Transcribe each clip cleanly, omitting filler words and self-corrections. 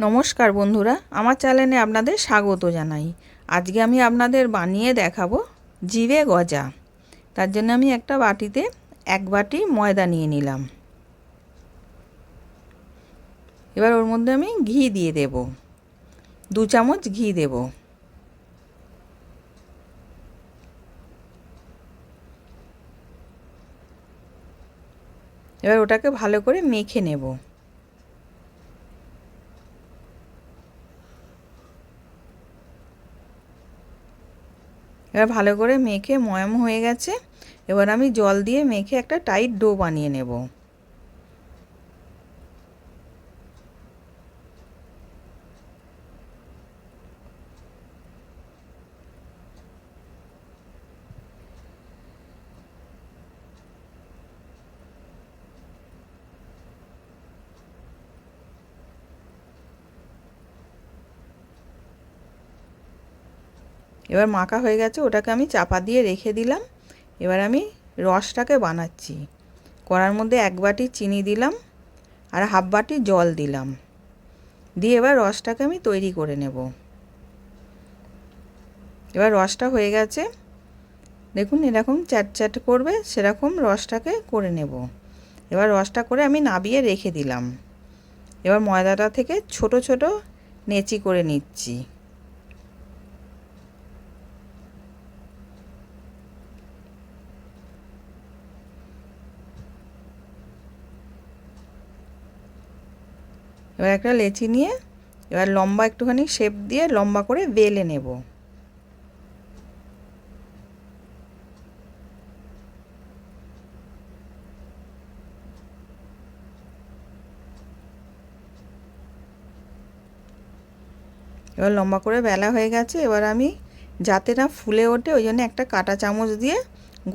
নমস্কার বন্ধুরা, আমার চ্যানেলে আপনাদের স্বাগত জানাই। আজকে আমি আপনাদের বানিয়ে দেখাবো জিরে গজা। তার জন্য আমি একটা বাটিতে 1 বাটি ময়দা নিয়ে নিলাম। এবার ওর মধ্যে আমি ঘি দিয়ে দেব, 2 চামচ ঘি দেব। এবার ওটাকে ভালো করে মেখে নেব। এবার ভালো করে মেখে ময়াম হয়ে গেছে। এবার আমি জল দিয়ে মেখে একটা টাইট ডো বানিয়ে নেব। এবার মাখা হয়ে গেছে, ওটাকে আমি চাপা দিয়ে রেখে দিলাম। এবার আমি রসটাকে বানাচ্ছি। কড়ার মধ্যে 1 বাটি চিনি দিলাম আর 1/2 বাটি জল দিলাম, দিয়ে এবার রসটাকে আমি তৈরি করে নেব। এবার রসটা হয়ে গেছে, দেখুন এরকম চ্যাট করবে, সেরকম রসটাকে করে নেব। এবার রসটা করে আমি নাবিয়ে রেখে দিলাম। এবার ময়দাটা থেকে ছোট ছোট নেচি করে নিচ্ছি। এবার একটা লেচি নিয়ে এবার লম্বা একটুখানি শেপ দিয়ে লম্বা করে বেলে নেব। এবার লম্বা করে বেলা হয়ে গেছে। এবার আমি যাতে না ফুলে ওঠে ওই জন্য একটা কাঁটা চামচ দিয়ে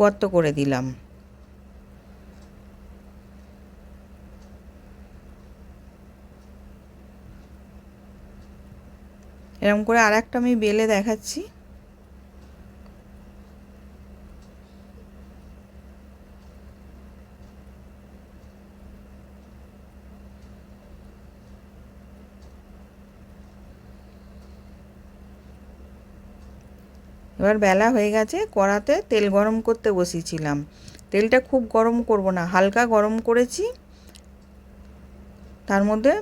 গর্ত করে দিলাম। এরকম করে আর একটা আমি বেলে দেখাচ্ছি। এবার বেলা হয়ে গেছে, কড়াতে তেল গরম করতে বসিয়েছিলাম। তেলটা খুব গরম করব না, হালকা গরম করেছি। তার মধ্যে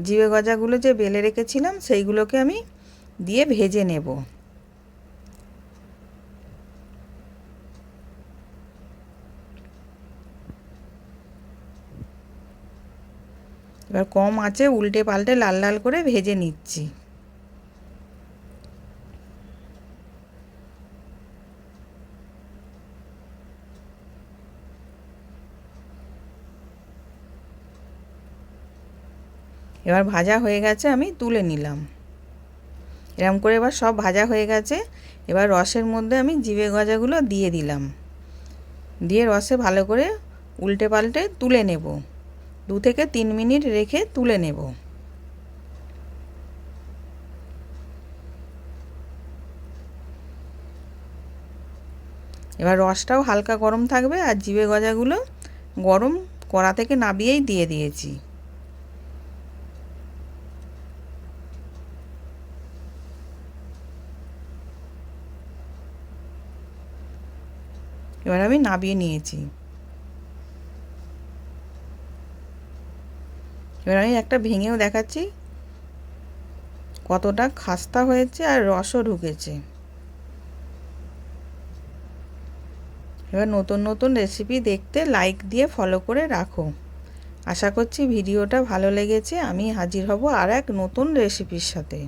জিরে গজাগুলো যে বেলে রেখেছিলাম সেইগুলোকে আমি দিয়ে ভেজে নেব। এবার কম আঁচে উল্টে পাল্টে লাল লাল করে ভেজে নিচ্ছি। এবার ভাজা হয়ে গেছে, আমি তুলে নিলাম। এরকম করে এবার সব ভাজা হয়ে গেছে। এবার রসের মধ্যে আমি জিরে গজাগুলো দিয়ে দিলাম, দিয়ে রসে ভালো করে উল্টে পাল্টে তুলে নেব। 2 থেকে 3 মিনিট রেখে তুলে নেব। এবার রসটাও হালকা গরম থাকবে আর জিরে গজাগুলো গরম কড়া থেকে নাবিয়েই দিয়ে দিয়েছি। এবার আমি নাবিয়ে নিয়েছি। এবার আমি একটা ভেঙেও দেখাচ্ছি কতটা খাস্তা হয়েছে আর রসও ঢুকেছে। এবার নতুন নতুন রেসিপি দেখতে লাইক দিয়ে ফলো করে রাখো। আশা করছি ভিডিওটা ভালো লেগেছে। আমি হাজির হব আর এক নতুন রেসিপির সাথে।